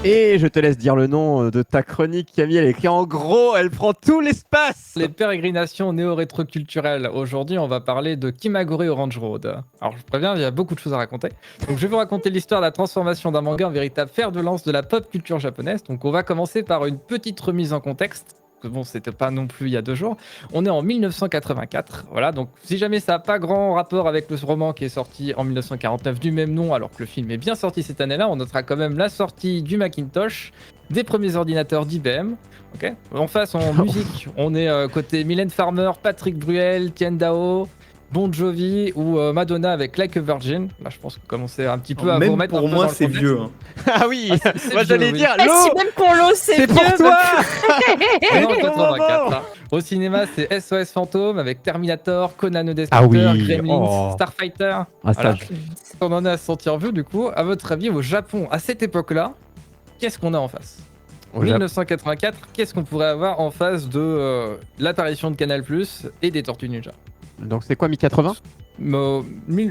Et je te laisse dire le nom de ta chronique, Camille. Elle est écrite en gros, elle prend tout l'espace. Les pérégrinations néo-rétroculturelles. Aujourd'hui, on va parler de Kimagure Orange Road. Alors, je préviens, il y a beaucoup de choses à raconter. Donc, je vais vous raconter l'histoire de la transformation d'un manga en véritable fer de lance de la pop culture japonaise. Donc, on va commencer par une petite remise en contexte. Bon, c'était pas non plus il y a 2 jours. On est en 1984. Voilà, donc si jamais ça n'a pas grand rapport avec le roman qui est sorti en 1949 du même nom, alors que le film est bien sorti cette année-là, on notera quand même la sortie du Macintosh, des premiers ordinateurs d'IBM. Okay. En face, en musique, on est côté Mylène Farmer, Patrick Bruel, Tien Dao, Bon Jovi ou Madonna avec Like a Virgin. Là, je pense qu'on commençait un petit peu à vous Même remettre un pour peu moi, dans le c'est contexte. vieux. Hein. Ah oui, c'est moi vieux, j'allais oui. dire, Eh, l'eau, si même pour l'eau, c'est c'est pour vieux. toi. Non, Quel 84, moment. là. Au cinéma, c'est SOS Fantôme avec Terminator, Conan le Ah oui, Destructeur, Gremlins, oh. Starfighter. Ah, ça, Voilà. je- On en est à se sentir vieux du coup. À votre avis, au Japon, à cette époque-là, qu'est-ce qu'on a en face Au Japon. 1984, qu'est-ce qu'on pourrait avoir en face de l'apparition de Canal+ et des Tortues Ninja? Donc c'est quoi, mi-80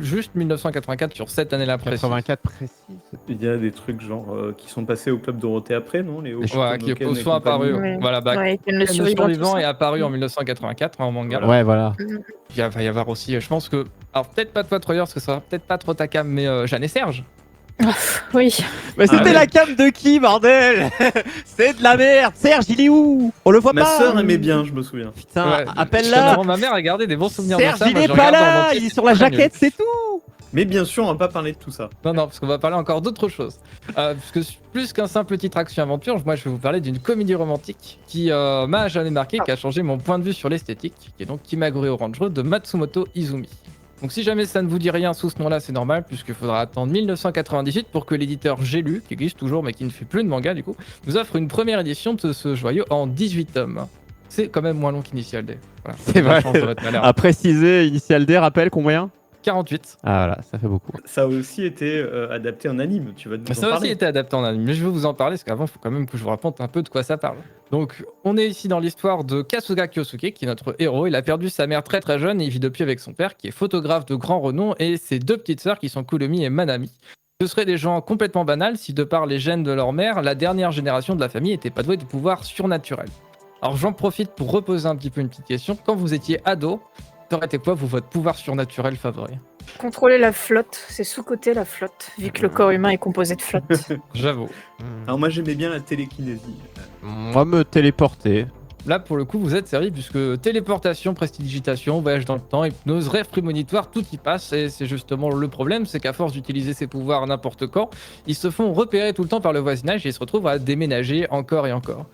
Juste 1984 sur cette année-là précise. 84 précis. Il y a des trucs genre qui sont passés au Club Dorothée après, non les Ouais, qui Hokuto-no-Ken et sont apparus. compagnie. Ouais. Voilà, bah, Ouais, Ken le Ken le survivant, tout survivant ça. est apparu en 1984 en manga. Voilà. Ouais, voilà. Il va y avoir aussi, je pense que. Alors, peut-être pas toi, Troyer, parce que ça sera peut-être pas trop ta cam, mais Jeanne et Serge. Oui. Mais c'était ouais. la cam de qui, bordel? C'est de la merde. Serge, il est où? On le voit Ma pas. sœur aimait bien, je me souviens. Putain, Ouais, appelle-la. justement, ma mère a gardé des bons souvenirs de Serge, ça. il moi, est je pas regarde en là. entier, Il est c'est sur la très nul. jaquette, c'est tout. Mais bien sûr, on va pas parler de tout ça. Non, parce qu'on va parler encore d'autre chose. Parce que plus qu'un simple titre action-aventure, moi je vais vous parler d'une comédie romantique qui m'a jamais marqué, qui a changé mon point de vue sur l'esthétique, qui est donc Kimagure Orange Road de Matsumoto Izumi. Donc si jamais ça ne vous dit rien sous ce nom-là, c'est normal, puisqu'il faudra attendre 1998 pour que l'éditeur J'ai lu, qui existe toujours mais qui ne fait plus de manga du coup, nous offre une première édition de ce joyau en 18 tomes. C'est quand même moins long qu'Initial D. Voilà, C'est la vrai. chance de votre malheur. À préciser, Initial D, rappelle combien? 48. Ah voilà, ça fait beaucoup. Ça a aussi été adapté en anime, tu vas nous Mais en ça a aussi parler. été adapté en anime, mais je vais vous en parler parce qu'avant, il faut quand même que je vous raconte un peu de quoi ça parle. Donc, on est ici dans l'histoire de Kasuga Kyosuke, qui est notre héros. Il a perdu sa mère très très jeune et il vit depuis avec son père, qui est photographe de grand renom, et ses 2 petites sœurs qui sont Kurumi et Manami. Ce seraient des gens complètement banals si, de par les gènes de leur mère, la dernière génération de la famille n'était pas douée de pouvoirs surnaturels. Alors, j'en profite pour reposer un petit peu une petite question. Quand vous étiez ado, ça aurait été quoi votre pouvoir surnaturel favori? Contrôler la flotte, c'est sous-côté la flotte, vu que le corps humain est composé de flotte. J'avoue. Alors moi j'aimais bien la télékinésie. Moi, me téléporter. Là, pour le coup, vous êtes servi puisque téléportation, prestidigitation, voyage dans le temps, hypnose, rêve prémonitoire, tout y passe. Et c'est justement le problème, c'est qu'à force d'utiliser ces pouvoirs n'importe quand, ils se font repérer tout le temps par le voisinage et ils se retrouvent à déménager encore et encore.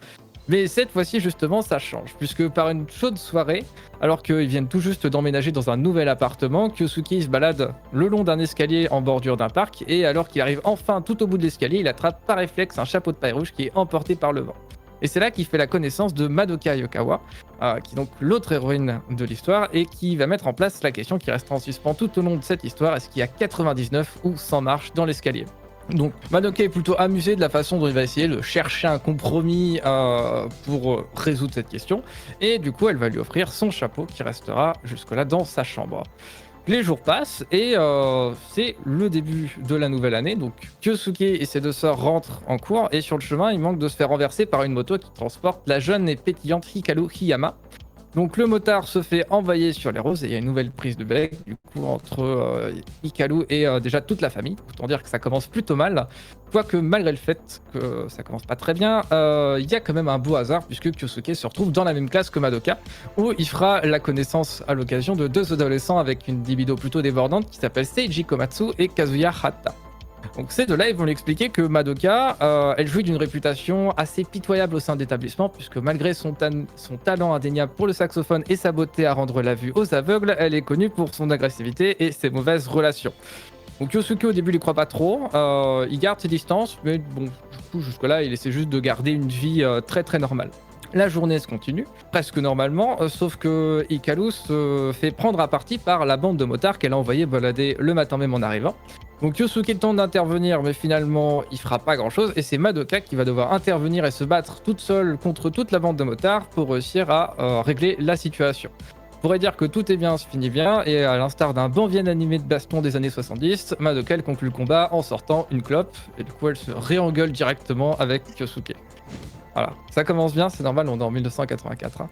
Mais cette fois-ci, justement, ça change, puisque par une chaude soirée, alors qu'ils viennent tout juste d'emménager dans un nouvel appartement, Kyosuke se balade le long d'un escalier en bordure d'un parc, et alors qu'il arrive enfin tout au bout de l'escalier, il attrape par réflexe un chapeau de paille rouge qui est emporté par le vent. Et c'est là qu'il fait la connaissance de Madoka Yokawa, qui est donc l'autre héroïne de l'histoire, et qui va mettre en place la question qui restera en suspens tout au long de cette histoire, est-ce qu'il y a 99 ou 100 marches dans l'escalier? Donc Madoka est plutôt amusé de la façon dont il va essayer de chercher un compromis pour résoudre cette question, et du coup elle va lui offrir son chapeau qui restera jusque-là dans sa chambre. Les jours passent et c'est le début de la nouvelle année, donc Kyosuke et ses 2 sœurs rentrent en cours, et sur le chemin ils manquent de se faire renverser par une moto qui transporte la jeune et pétillante Hikaru Hiyama. Donc le motard se fait envoyer sur les roses et il y a une nouvelle prise de bec du coup entre Hikaru et déjà toute la famille. Autant dire que ça commence plutôt mal. Quoique malgré le fait que ça commence pas très bien, il y a quand même un beau hasard puisque Kyosuke se retrouve dans la même classe que Madoka où il fera la connaissance à l'occasion de 2 adolescents avec une libido plutôt débordante qui s'appellent Seiji Komatsu et Kazuya Hata. Donc ces 2-là, ils vont lui expliquer que Madoka, elle jouit d'une réputation assez pitoyable au sein de l'établissement, puisque malgré son talent indéniable pour le saxophone et sa beauté à rendre la vue aux aveugles, elle est connue pour son agressivité et ses mauvaises relations. Donc Kyosuke au début il croit pas trop, il garde ses distances, mais bon, du coup jusque-là il essaie juste de garder une vie très très normale. La journée se continue, presque normalement, sauf que Hikaru se fait prendre à partie par la bande de motards qu'elle a envoyé balader le matin même en arrivant. Donc Kyosuke tente d'intervenir, mais finalement il fera pas grand chose, et c'est Madoka qui va devoir intervenir et se battre toute seule contre toute la bande de motards pour réussir à régler la situation. pourrait dire que tout est bien, se finit bien, et à l'instar d'un bon vieil animé de baston des années 70, Madoka elle conclut le combat en sortant une clope, et du coup elle se réengueule directement avec Kyosuke. Voilà, ça commence bien, c'est normal, on est en 1984. Hein.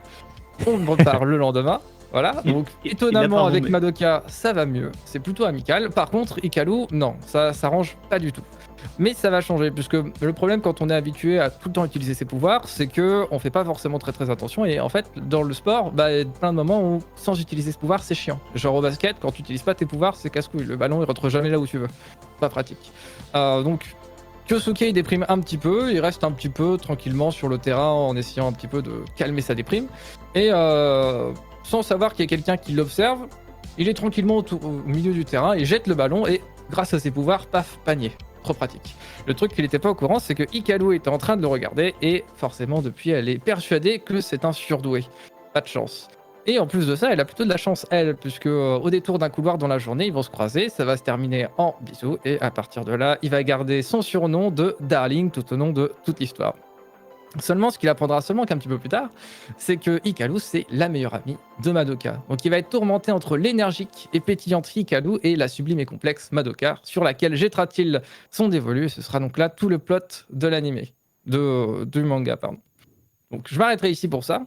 On repart le lendemain. Voilà, donc étonnamment avec Madoka, ça va mieux, c'est plutôt amical. Par contre, Hikaru, non, ça s'arrange pas du tout. Mais ça va changer, puisque le problème quand on est habitué à tout le temps utiliser ses pouvoirs, c'est que on fait pas forcément très attention. Et en fait, dans le sport, il y a plein de moments où sans utiliser ses pouvoirs, c'est chiant. Genre au basket, quand tu utilises pas tes pouvoirs, c'est casse-couille. Le ballon, il rentre jamais là où tu veux. Pas pratique. Donc Kyosuke il déprime un petit peu, il reste un petit peu tranquillement sur le terrain en essayant un petit peu de calmer sa déprime. Et sans savoir qu'il y a quelqu'un qui l'observe, il est tranquillement au milieu du terrain, il jette le ballon et grâce à ses pouvoirs, paf, panier. Trop pratique. Le truc qu'il n'était pas au courant, c'est que Hikaru était en train de le regarder et forcément depuis elle est persuadée que c'est un surdoué. Pas de chance. Et en plus de ça, elle a plutôt de la chance, elle, puisque au détour d'un couloir dans la journée, ils vont se croiser, ça va se terminer en bisous, et à partir de là, il va garder son surnom de Darling tout au long de toute l'histoire. Seulement, ce qu'il apprendra seulement qu'un petit peu plus tard, c'est que Hikaru, c'est la meilleure amie de Madoka. Donc il va être tourmenté entre l'énergique et pétillante Hikaru et la sublime et complexe Madoka, sur laquelle jettera-t-il son dévolu, et ce sera donc là tout le plot de l'animé, du manga, pardon. Donc je m'arrêterai ici pour ça.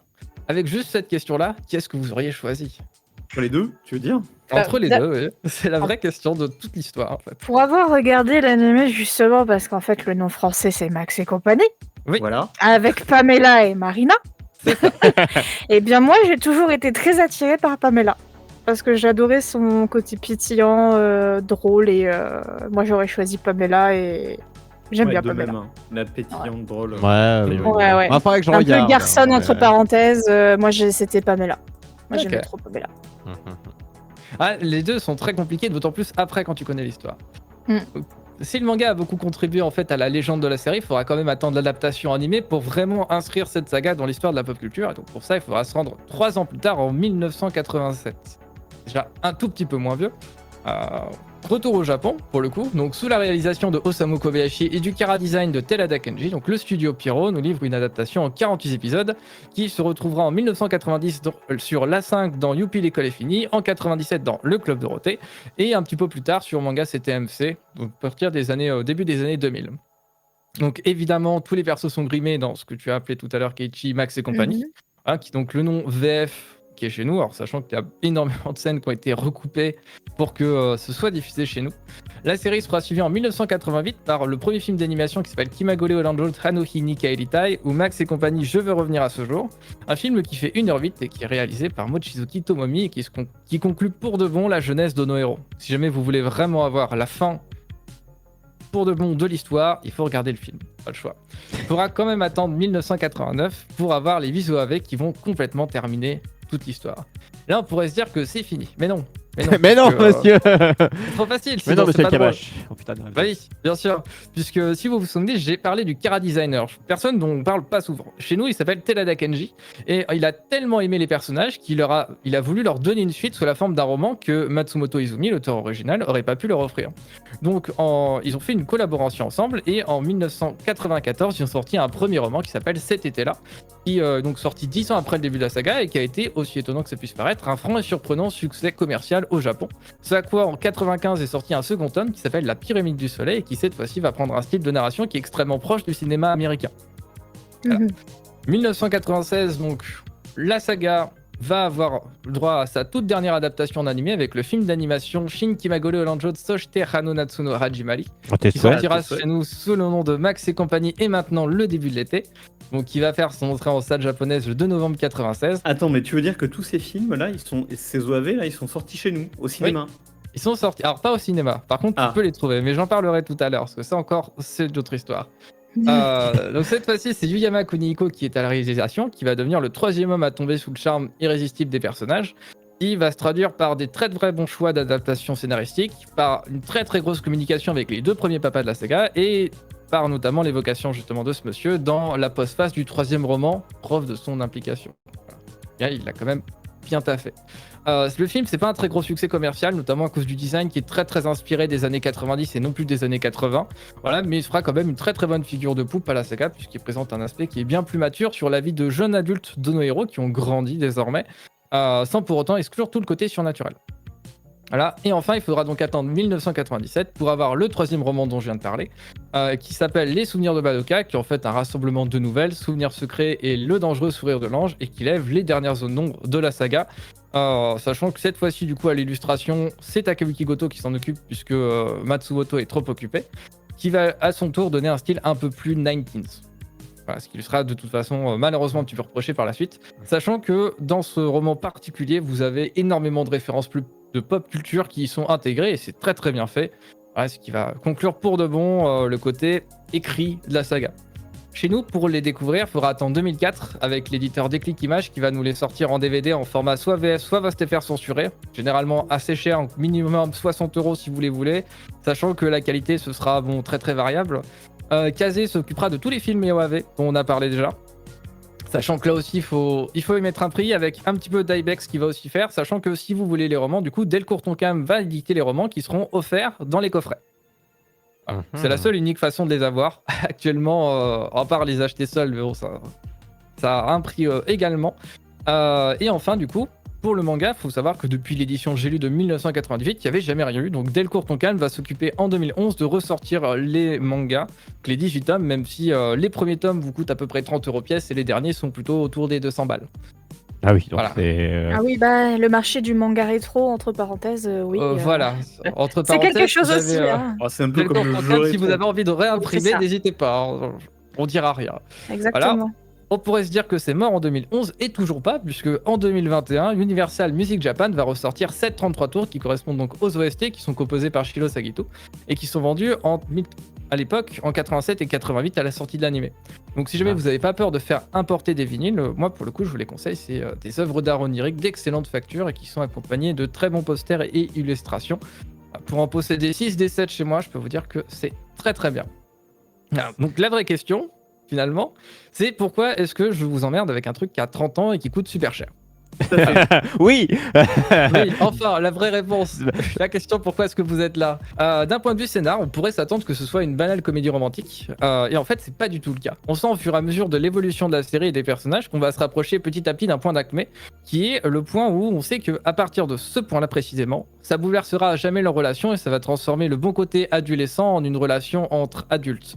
Avec juste cette question-là, qu'est-ce que vous auriez choisi? Entre les deux, tu veux dire? Entre les deux, oui. C'est la vraie question de toute l'histoire, en fait. Pour avoir regardé l'anime, justement, parce qu'en fait, le nom français, c'est Max et compagnie, Oui. Voilà. avec Pamela et Marina. Et bien, moi, j'ai toujours été très attirée par Pamela. Parce que j'adorais son côté pétillant, drôle, et moi, j'aurais choisi Pamela, et j'aime bien de Pamela. même, hein. La pétillante drôle. Ouais. Ah, faudrait que je Un peu regarde. garçon, hein, entre parenthèses, moi, c'était Pamela. Moi, Ok. j'aimais trop Pamela. Ah, les deux sont très compliqués, d'autant plus après quand tu connais l'histoire. Mm. Si le manga a beaucoup contribué en fait à la légende de la série, il faudra quand même attendre l'adaptation animée pour vraiment inscrire cette saga dans l'histoire de la pop culture. Et donc pour ça, il faudra se rendre 3 ans plus tard, en 1987. Déjà un tout petit peu moins vieux. Retour au Japon, pour le coup, donc sous la réalisation de Osamu Kobayashi et du chara design de Terada Kenji, donc le studio Pierrot nous livre une adaptation en 48 épisodes qui se retrouvera en 1990 sur l'A5 dans Youpi l'école est finie, en 97 dans Le Club Dorothée et un petit peu plus tard sur Manga CTMC, donc à partir des années, début des années 2000. Donc évidemment, tous les persos sont grimés dans ce que tu as appelé tout à l'heure Keiichi, Max et compagnie, hein, qui donc le nom VF qui est chez nous, alors sachant qu'il y a énormément de scènes qui ont été recoupées pour que ce soit diffusé chez nous. La série sera suivie en 1988 par le premier film d'animation qui s'appelle Kimagure Oranjo Hanohi ni Kaeritai, où Max et compagnie Je veux revenir à ce jour. Un film qui fait 1h08 et qui est réalisé par Mochizuki Tomomi et qui conclut pour de bon la jeunesse de nos héros. Si jamais vous voulez vraiment avoir la fin pour de bon de l'histoire, il faut regarder le film, pas le choix. Il faudra quand même attendre 1989 pour avoir les visuaux avec qui vont complètement terminer toute l'histoire. Là, on pourrait se dire que c'est fini, mais non. Mais non, monsieur. C'est trop facile. Mais sinon non, c'est monsieur pas drôle. Kabash. Oh putain de Bah oui, bien sûr. Puisque si vous vous souvenez, j'ai parlé du chara designer. Personne dont on parle pas souvent. Chez nous, il s'appelle Terada Kenji. Et il a tellement aimé les personnages qu'il a voulu leur donner une suite sous la forme d'un roman que Matsumoto Izumi, l'auteur original, aurait pas pu leur offrir. Donc, ils ont fait une collaboration ensemble. Et en 1994, ils ont sorti un premier roman qui s'appelle Cet été-là. Qui donc sorti 10 ans après le début de la saga et qui a été, aussi étonnant que ça puisse paraître, un franc et surprenant succès commercial au Japon. Ce à quoi en 95 est sorti un second tome qui s'appelle La Pyramide du Soleil et qui cette fois-ci va prendre un style de narration qui est extrêmement proche du cinéma américain. Voilà. 1996, donc la saga va avoir le droit à sa toute dernière adaptation en animé avec le film d'animation Shin Kimagure Oranjo Soshite Hano Natsu no Hajimari qui sortira chez nous sous le nom de Max et compagnie et maintenant le début de l'été. Donc qui va faire son entrée en salle japonaise le 2 novembre 96. Attends, mais tu veux dire que tous ces films là, ces OAV là, ils sont sortis chez nous, au cinéma? Ils sont sortis, alors pas au cinéma, par contre tu peux les trouver, mais j'en parlerai tout à l'heure, parce que ça encore, c'est d'autres histoires. Donc cette fois-ci, c'est Yuyama Kunihiko qui est à la réalisation, qui va devenir le 3e homme à tomber sous le charme irrésistible des personnages, qui va se traduire par des très vrais bons choix d'adaptation scénaristique, par une très très grosse communication avec les 2 premiers papas de la saga, et par notamment l'évocation justement de ce monsieur dans la postface du 3e roman, preuve de son implication. Voilà. Il a quand même bien taffé. Le film, c'est pas un très gros succès commercial, notamment à cause du design qui est très très inspiré des années 90 et non plus des années 80. Voilà, mais il fera quand même une très très bonne figure de poupe à la saga, puisqu'il présente un aspect qui est bien plus mature sur la vie de jeunes adultes de nos héros qui ont grandi désormais. sans pour autant exclure tout le côté surnaturel. Voilà. Et enfin, il faudra donc attendre 1997 pour avoir le 3e roman dont je viens de parler, qui s'appelle Les Souvenirs de Madoka, qui est en fait un rassemblement de nouvelles, Souvenirs secrets et Le dangereux sourire de l'ange, et qui lève les dernières zones d'ombre de la saga. Sachant que cette fois-ci, du coup, à l'illustration, c'est Takayuki Goto qui s'en occupe, puisque Matsumoto est trop occupé, qui va à son tour donner un style un peu plus 90s. Voilà, ce qui lui sera de toute façon malheureusement un petit peu reproché par la suite, sachant que dans ce roman particulier, vous avez énormément de références de pop culture qui y sont intégrées et c'est très très bien fait. Voilà, ce qui va conclure pour de bon le côté écrit de la saga. Chez nous, pour les découvrir, il faudra attendre 2004 avec l'éditeur Déclic Images qui va nous les sortir en DVD en format soit VF, soit VSTFR censuré. Généralement assez cher, minimum 60 € si vous les voulez, sachant que la qualité ce sera bon, très très variable. Kazé s'occupera de tous les films EOAV dont on a parlé déjà. Sachant que là aussi, il faut y mettre un prix avec un petit peu d'Ibex qui va aussi faire. Sachant que si vous voulez les romans, du coup, Delcourt Tonkam va éditer les romans qui seront offerts dans les coffrets. Voilà. C'est la seule unique façon de les avoir. Actuellement, à part les acheter seuls, mais bon, ça a un prix également. Et enfin, du coup, pour le manga, il faut savoir que depuis l'édition J'ai lu de 1998, il n'y avait jamais rien eu. Donc Delcourt Tonkam va s'occuper en 2011 de ressortir les mangas, les 18 tomes, même si les premiers tomes vous coûtent à peu près 30 € pièce et les derniers sont plutôt autour des 200 balles. Ah oui, donc Voilà. c'est... Ah oui, bah le marché du manga rétro, entre parenthèses, oui. Voilà, entre C'est parenthèses, quelque chose vous aussi. avez, Hein. C'est un peu Delcourt comme le Tonkam, jeu si vous rétro. avez envie de réimprimer, C'est ça. n'hésitez pas, hein. On dira rien. Exactement. On pourrait se dire que c'est mort en 2011 et toujours pas, puisque en 2021, Universal Music Japan va ressortir 7 33 tours qui correspondent donc aux OST qui sont composés par Shiro Sagito et qui sont vendus à l'époque en 87 et 88 à la sortie de l'anime. Donc si jamais vous n'avez pas peur de faire importer des vinyles, moi pour le coup je vous les conseille, c'est des œuvres d'art onirique d'excellente facture et qui sont accompagnées de très bons posters et illustrations. Pour en posséder 6 des 7 chez moi, je peux vous dire que c'est très très bien. Alors, donc la vraie question, finalement, c'est pourquoi est-ce que je vous emmerde avec un truc qui a 30 ans et qui coûte super cher. Oui. Oui, enfin, la vraie réponse. La question, pourquoi est-ce que vous êtes là D'un point de vue scénar, on pourrait s'attendre que ce soit une banale comédie romantique. Et en fait, c'est pas du tout le cas. On sent au fur et à mesure de l'évolution de la série et des personnages qu'on va se rapprocher petit à petit d'un point d'acmé, qui est le point où on sait qu'à partir de ce point-là précisément, ça bouleversera à jamais leur relation et ça va transformer le bon côté adolescent en une relation entre adultes.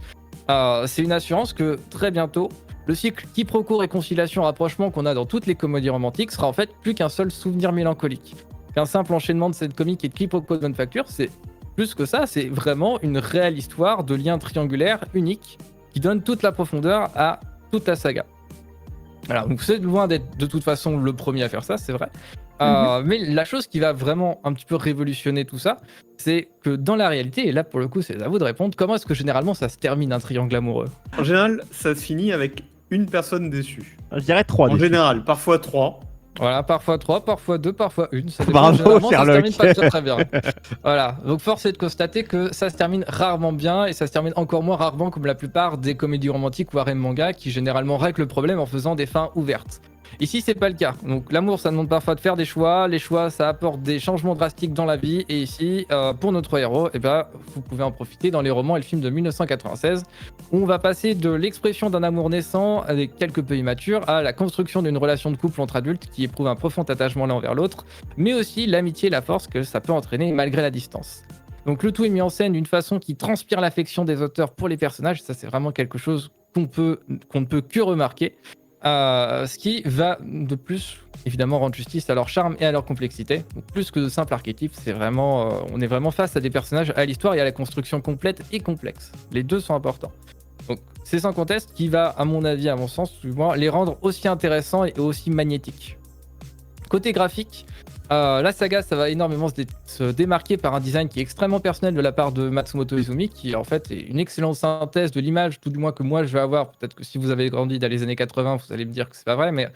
C'est une assurance que très bientôt, le cycle quiproquo, réconciliation, rapprochement qu'on a dans toutes les comédies romantiques sera en fait plus qu'un seul souvenir mélancolique. Qu'un simple enchaînement de cette comique et de quiproquo de bonne facture, c'est plus que ça, c'est vraiment une réelle histoire de lien triangulaire unique qui donne toute la profondeur à toute la saga. Alors, donc c'est loin d'être de toute façon le premier à faire ça, c'est vrai. Mais la chose qui va vraiment un petit peu révolutionner tout ça, c'est que dans la réalité, et là pour le coup c'est à vous de répondre, comment est-ce que généralement ça se termine un triangle amoureux ? En général, ça se finit avec une personne déçue. Je dirais 3. En général, parfois 3. Voilà, parfois 3, parfois 2, parfois 1. Ça dépend. Bravo, Généralement, ça se Sherlock. termine pas très, très bien. Voilà, donc force est de constater que ça se termine rarement bien et ça se termine encore moins rarement comme la plupart des comédies romantiques ou harem manga qui généralement règlent le problème en faisant des fins ouvertes. Ici, c'est pas le cas. Donc, l'amour, ça demande parfois de faire des choix. Les choix, ça apporte des changements drastiques dans la vie. Et ici, pour notre héros, eh ben, vous pouvez en profiter dans les romans et le film de 1996, où on va passer de l'expression d'un amour naissant, avec quelque peu immature, à la construction d'une relation de couple entre adultes qui éprouve un profond attachement l'un envers l'autre, mais aussi l'amitié et la force que ça peut entraîner malgré la distance. Donc, le tout est mis en scène d'une façon qui transpire l'affection des auteurs pour les personnages. Ça, c'est vraiment quelque chose qu'on ne peut que remarquer. Ce qui va de plus évidemment rendre justice à leur charme et à leur complexité. Donc, plus que de simples archétypes, c'est vraiment, on est vraiment face à des personnages, à l'histoire et à la construction complète et complexe. Les deux sont importants. Donc c'est sans conteste qui va, à mon avis, à mon sens, du moins, les rendre aussi intéressants et aussi magnétiques. Côté graphique, la saga, ça va énormément se démarquer par un design qui est extrêmement personnel de la part de Matsumoto Izumi, qui en fait est une excellente synthèse de l'image, tout du moins que moi je vais avoir. Peut-être que si vous avez grandi dans les années 80, vous allez me dire que c'est pas vrai, mais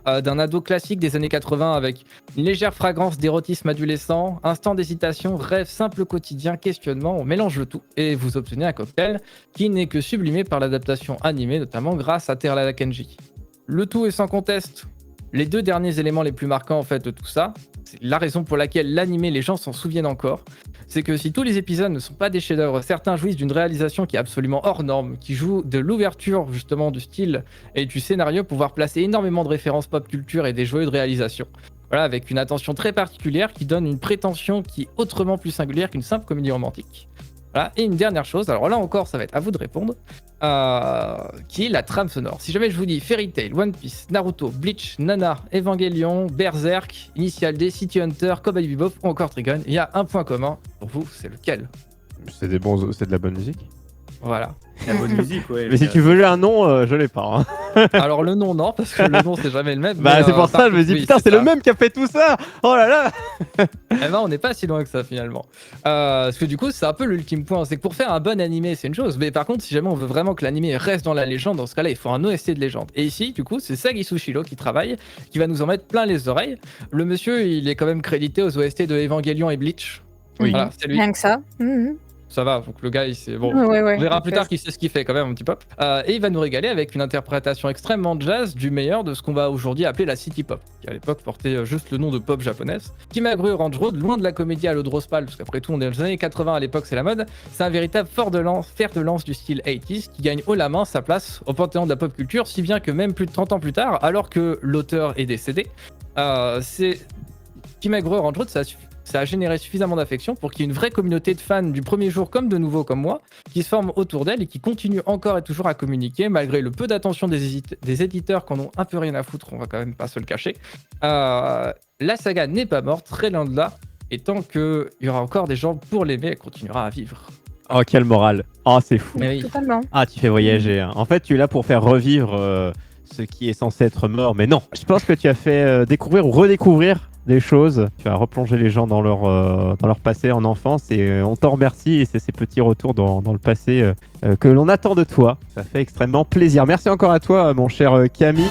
d'un ado classique des années 80 avec une légère fragrance d'érotisme adolescent, instant d'hésitation, rêve simple quotidien, questionnement, on mélange le tout et vous obtenez un cocktail qui n'est que sublimé par l'adaptation animée, notamment grâce à Terra Kenji. Le tout est sans conteste les deux derniers éléments les plus marquants en fait de tout ça. C'est la raison pour laquelle l'animé, les gens s'en souviennent encore. C'est que si tous les épisodes ne sont pas des chefs-d'œuvre, certains jouissent d'une réalisation qui est absolument hors norme, qui joue de l'ouverture justement du style et du scénario pour pouvoir placer énormément de références pop culture et des joyeux de réalisation. Voilà, avec une attention très particulière qui donne une prétention qui est autrement plus singulière qu'une simple comédie romantique. Voilà. Et une dernière chose, alors là encore, ça va être à vous de répondre, qui est la trame sonore. Si jamais je vous dis Fairy Tail, One Piece, Naruto, Bleach, Nana, Evangelion, Berserk, Initial D, City Hunter, Cowboy Bebop ou encore Trigun, il y a un point commun. Pour vous, c'est lequel? C'est de la bonne musique. Voilà. La bonne musique, ouais. Mais si tu veux un nom, je l'ai pas. Hein. Alors le nom, non, parce que le nom, c'est jamais le même. Bah mais, c'est pour ça, je me dis oui, putain, c'est le ça. même qui a fait tout ça. Oh là là. Eh ben, on n'est pas si loin que ça finalement. Parce que du coup, c'est un peu l'ultime point. C'est que pour faire un bon animé, c'est une chose. Mais par contre, si jamais on veut vraiment que l'animé reste dans la légende, dans ce cas-là, il faut un OST de légende. Et ici, du coup, c'est Sagi Tsushiro qui travaille, qui va nous en mettre plein les oreilles. Le monsieur, il est quand même crédité aux OST de Evangelion et Bleach. Oui. Voilà, c'est lui. Rien que ça. Mhm. Ça va, donc le gars, il sait. Bon, Ouais, on verra ok. plus tard qu'il sait ce qu'il fait quand même, un petit pop. Et il va nous régaler avec une interprétation extrêmement jazz du meilleur de ce qu'on va aujourd'hui appeler la city pop, qui à l'époque portait juste le nom de pop japonaise. Kimagure Orange Road, loin de la comédie à l'eau de rose pâle, parce qu'après tout on est dans les années 80, à l'époque c'est la mode, c'est un véritable fer de lance du style 80s qui gagne haut la main sa place au panthéon de la pop culture, si bien que même plus de 30 ans plus tard, alors que l'auteur est décédé, c'est Kimagure Orange Road, ça a généré suffisamment d'affection pour qu'il y ait une vraie communauté de fans du premier jour comme de nouveaux comme moi qui se forment autour d'elle et qui continuent encore et toujours à communiquer malgré le peu d'attention des éditeurs qui en ont un peu rien à foutre, on va quand même pas se le cacher. La saga n'est pas morte, très loin de là, et tant qu'il y aura encore des gens pour l'aimer, elle continuera à vivre. Oh quelle morale. Oh c'est fou. Mais oui. Totalement. Ah tu fais voyager. Hein. En fait tu es là pour faire revivre ce qui est censé être mort, mais non. Je pense que tu as fait découvrir ou redécouvrir des choses. Tu as replongé les gens dans leur passé en enfance et on t'en remercie et c'est ces petits retours dans le passé que l'on attend de toi. Ça fait extrêmement plaisir. Merci encore à toi mon cher Camille.